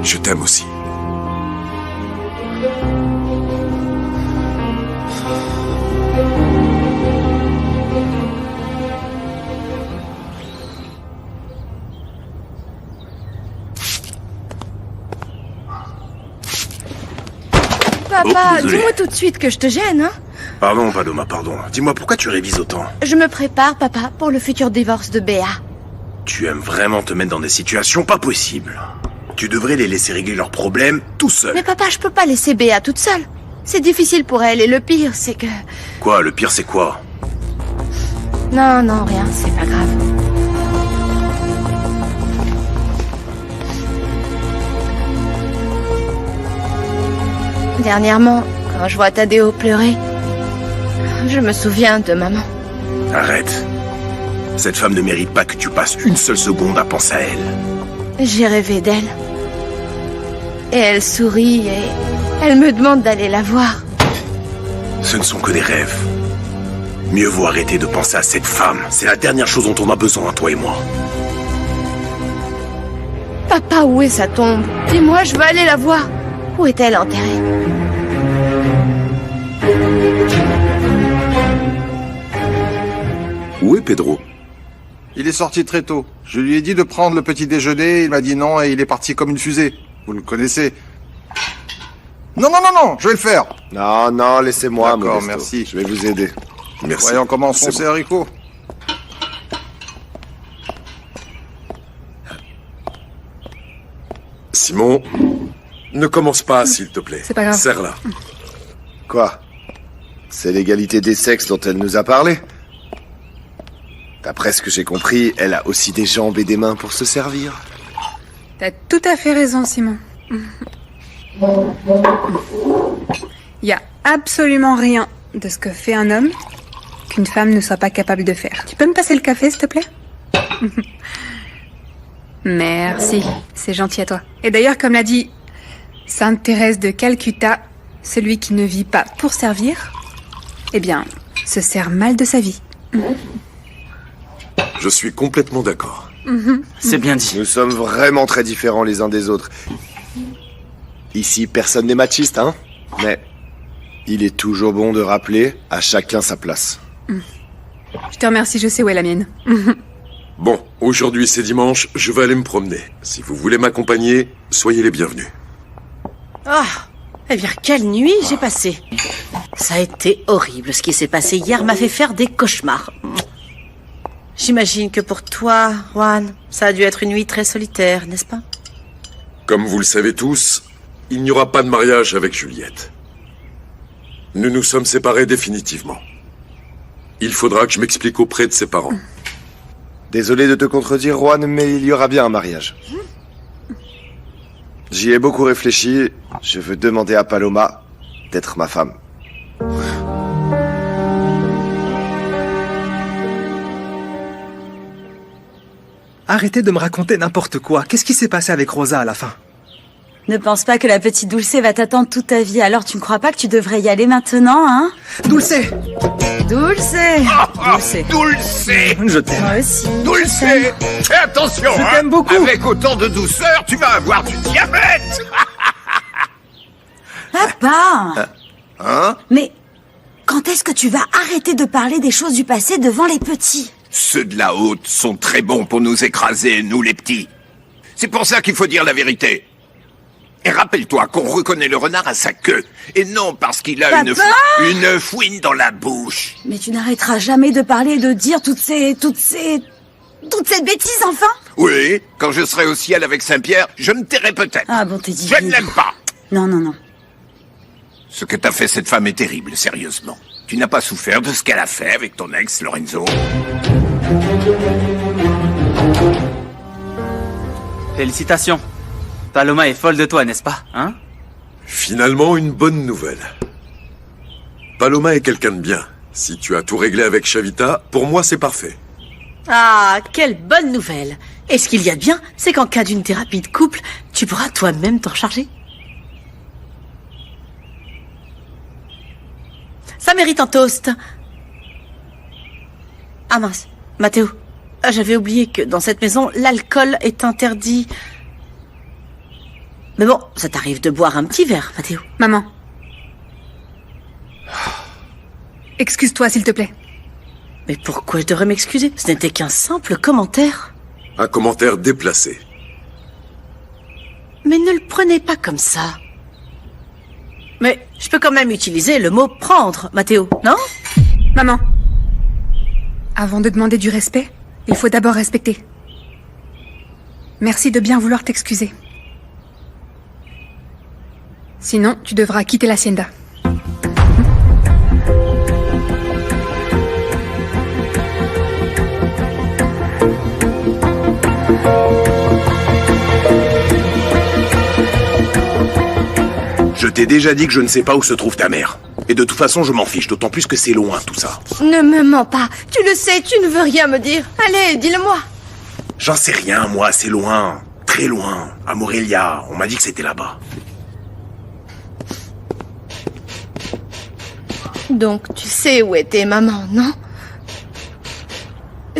Je t'aime aussi. Papa, dis-moi tout de suite que je te gêne, hein? Pardon, Paloma, pardon. Dis-moi, pourquoi tu révises autant? Je me prépare, papa, pour le futur divorce de Béa. Tu aimes vraiment te mettre dans des situations pas possibles. Tu devrais les laisser régler leurs problèmes tout seul. Mais papa, je peux pas laisser Béa toute seule. C'est difficile pour elle, et le pire, c'est que... Quoi? Le pire, c'est quoi? Non, non, rien, c'est pas grave. Dernièrement, quand je vois Tadeo pleurer, je me souviens de maman. Arrête. Cette femme ne mérite pas que tu passes une seule seconde à penser à elle. J'ai rêvé d'elle. Et elle sourit et elle me demande d'aller la voir. Ce ne sont que des rêves. Mieux vaut arrêter de penser à cette femme. C'est la dernière chose dont on a besoin, toi et moi. Papa, où est sa tombe? Dis-moi, je veux aller la voir. Où est-elle enterrée? Où est Pedro? Il est sorti très tôt. Je lui ai dit de prendre le petit déjeuner, il m'a dit non et il est parti comme une fusée. Vous le connaissez. Non, non, non, non, je vais le faire. Non, non, laissez-moi, D'accord, Modesto. merci. Je vais vous aider. Merci. Voyons comment sont C'est ces bon. haricots. Simon, ne commence pas, s'il te plaît. C'est pas grave. Serre-la. Quoi? C'est l'égalité des sexes dont elle nous a parlé? D'après ce que j'ai compris, elle a aussi des jambes et des mains pour se servir. T'as tout à fait raison, Simon. Il y a absolument rien de ce que fait un homme qu'une femme ne soit pas capable de faire. Tu peux me passer le café, s'il te plaît? Merci, c'est gentil à toi. Et d'ailleurs, comme l'a dit Sainte Thérèse de Calcutta, celui qui ne vit pas pour servir, eh bien, se sert mal de sa vie. Je suis complètement d'accord. C'est bien dit. Nous sommes vraiment très différents les uns des autres. Ici, personne n'est machiste, hein? Mais il est toujours bon de rappeler à chacun sa place. Je te remercie, je sais où est la mienne. Bon, aujourd'hui c'est dimanche, je vais aller me promener. Si vous voulez m'accompagner, soyez les bienvenus. Ah, eh bien, quelle nuit j'ai passée. Ça a été horrible. Ce qui s'est passé hier m'a fait faire des cauchemars. J'imagine que pour toi, Juan, ça a dû être une nuit très solitaire, n'est-ce pas? Comme vous le savez tous, il n'y aura pas de mariage avec Juliette. Nous nous sommes séparés définitivement. Il faudra que je m'explique auprès de ses parents. Désolé de te contredire, Juan, mais il y aura bien un mariage. J'y ai beaucoup réfléchi. Je veux demander à Paloma d'être ma femme. Arrêtez de me raconter n'importe quoi. Qu'est-ce qui s'est passé avec Rosa à la fin? Ne pense pas que la petite Dulce va t'attendre toute ta vie, alors tu ne crois pas que tu devrais y aller maintenant, hein? Dulce! Dulce! Dulce. Je t'aime. Moi aussi. Dulce, fais attention, Je hein. t'aime beaucoup. Avec autant de douceur, tu vas avoir du diabète. Papa! Hein? Mais quand est-ce que tu vas arrêter de parler des choses du passé devant les petits? Ceux de la haute sont très bons pour nous écraser, nous les petits. C'est pour ça qu'il faut dire la vérité. Et rappelle-toi qu'on reconnaît le renard à sa queue, et non parce qu'il a Papa une fouine dans la bouche. Mais tu n'arrêteras jamais de parler et de dire toutes ces bêtises, enfin? Oui, quand je serai au ciel avec Saint-Pierre, je me tairai peut-être. Ah bon, t'es dit. Je ne l'aime pas. Non, non, non. Ce que t'as fait cette femme est terrible, sérieusement. Tu n'as pas souffert de ce qu'elle a fait avec ton ex, Lorenzo. Félicitations. Paloma est folle de toi, n'est-ce pas, hein? Finalement, une bonne nouvelle. Paloma est quelqu'un de bien. Si tu as tout réglé avec Chavita, pour moi c'est parfait. Ah, quelle bonne nouvelle. Et ce qu'il y a de bien, c'est qu'en cas d'une thérapie de couple, tu pourras toi-même t'en charger. Ça mérite un toast. Ah mince, Mathéo, j'avais oublié que dans cette maison, l'alcool est interdit. Mais bon, ça t'arrive de boire un petit verre, Mathéo. Maman. Excuse-toi, s'il te plaît. Mais pourquoi je devrais m'excuser? Ce n'était qu'un simple commentaire. Un commentaire déplacé. Mais ne le prenez pas comme ça. Mais je peux quand même utiliser le mot prendre, Mathéo, non? Maman. Avant de demander du respect, il faut d'abord respecter. Merci de bien vouloir t'excuser. Sinon, tu devras quitter l'hacienda. Je t'ai déjà dit que je ne sais pas où se trouve ta mère. Et de toute façon, je m'en fiche, d'autant plus que c'est loin, tout ça. Ne me mens pas. Tu le sais, tu ne veux rien me dire. Allez, dis-le-moi. J'en sais rien, moi, c'est loin. Très loin. À Morelia, on m'a dit que c'était là-bas. Donc, tu sais où était maman, non?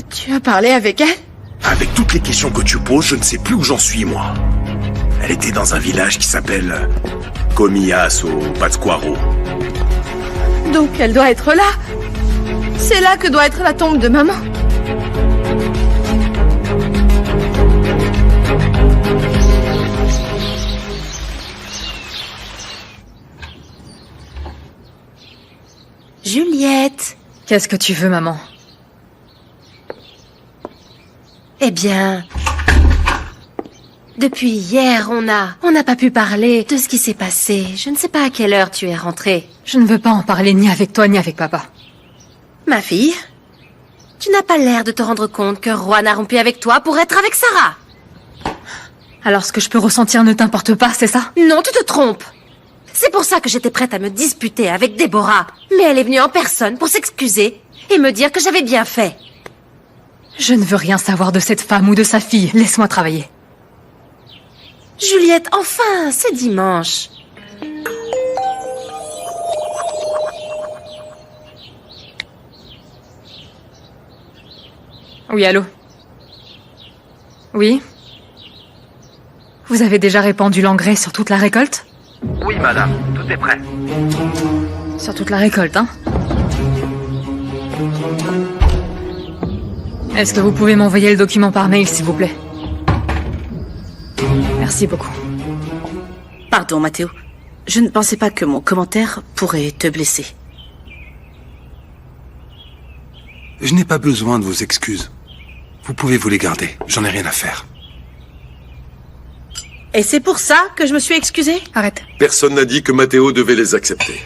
Tu as parlé avec elle? Avec toutes les questions que tu poses, je ne sais plus où j'en suis, moi. Elle était dans un village qui s'appelle Comillas au Pátzcuaro. Donc, elle doit être là. C'est là que doit être la tombe de maman. Juliette. Qu'est-ce que tu veux, maman? Eh bien... Depuis hier, on n'a pas pu parler de ce qui s'est passé. Je ne sais pas à quelle heure tu es rentrée. Je ne veux pas en parler ni avec toi ni avec papa. Ma fille, tu n'as pas l'air de te rendre compte que Juan a rompu avec toi pour être avec Sarah. Alors ce que je peux ressentir ne t'importe pas, c'est ça? Non, tu te trompes. C'est pour ça que j'étais prête à me disputer avec Déborah. Mais elle est venue en personne pour s'excuser et me dire que j'avais bien fait. Je ne veux rien savoir de cette femme ou de sa fille. Laisse-moi travailler. Juliette, enfin, c'est dimanche. Oui, allô? Oui? Vous avez déjà répandu l'engrais sur toute la récolte? Oui, madame, tout est prêt. Sur toute la récolte, hein? Est-ce que vous pouvez m'envoyer le document par mail, s'il vous plaît? Merci beaucoup. Pardon, Mathéo. Je ne pensais pas que mon commentaire pourrait te blesser. Je n'ai pas besoin de vos excuses. Vous pouvez vous les garder. J'en ai rien à faire. Et c'est pour ça que je me suis excusée? Arrête. Personne n'a dit que Mathéo devait les accepter.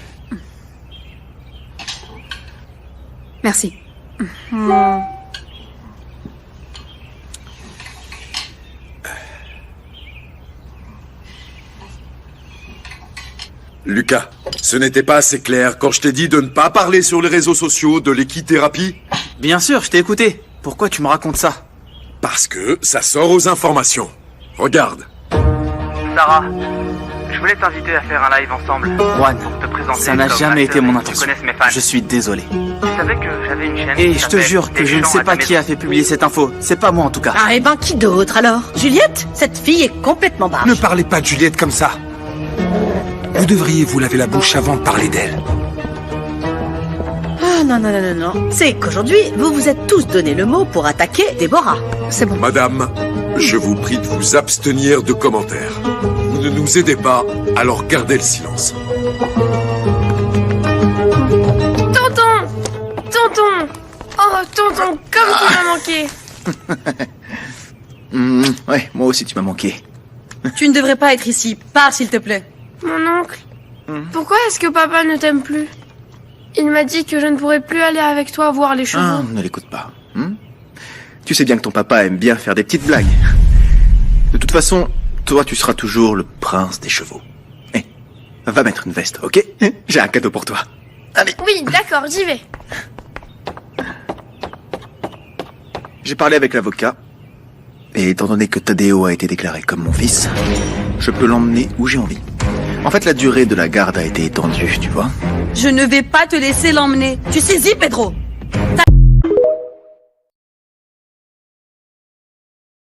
Merci. Lucas, ce n'était pas assez clair quand je t'ai dit de ne pas parler sur les réseaux sociaux de l'équithérapie? Bien sûr, je t'ai écouté. Pourquoi tu me racontes ça? Parce que ça sort aux informations. Regarde. Sarah, je voulais t'inviter à faire un live ensemble. Juan, pour te présenter ça n'a comme jamais été acteur mon qui intention. connaissent mes fans. Je suis désolé. Tu savais que j'avais une chaîne Et qui je te s'appelle jure que Des je ne gens sais à pas ta qui a maison. fait publier cette info. C'est pas moi en tout cas. Ah, et ben qui d'autre alors? Juliette? Cette fille est complètement barge. Ne parlez pas de Juliette comme ça. Vous devriez vous laver la bouche avant de parler d'elle. Ah non, non, non, non, non. C'est qu'aujourd'hui, vous vous êtes tous donné le mot pour attaquer Déborah. C'est bon. Madame, je vous prie de vous abstenir de commentaires. Vous ne nous aidez pas, alors gardez le silence. Tonton! Tonton! Oh, tonton, comme tu m'as manqué! Ouais, moi aussi tu m'as manqué. Tu ne devrais pas être ici. Parle, s'il te plaît. Mon oncle, pourquoi est-ce que papa ne t'aime plus? Il m'a dit que je ne pourrais plus aller avec toi voir les chevaux. Ah, ne l'écoute pas. Tu sais bien que ton papa aime bien faire des petites blagues. De toute façon, toi tu seras toujours le prince des chevaux. Va mettre une veste, ok? J'ai un cadeau pour toi. Allez. Oui, d'accord, j'y vais. J'ai parlé avec l'avocat. Et étant donné que Tadeo a été déclaré comme mon fils, je peux l'emmener où j'ai envie. En fait, la durée de la garde a été étendue, tu vois. Je ne vais pas te laisser l'emmener. Tu saisis, Pedro?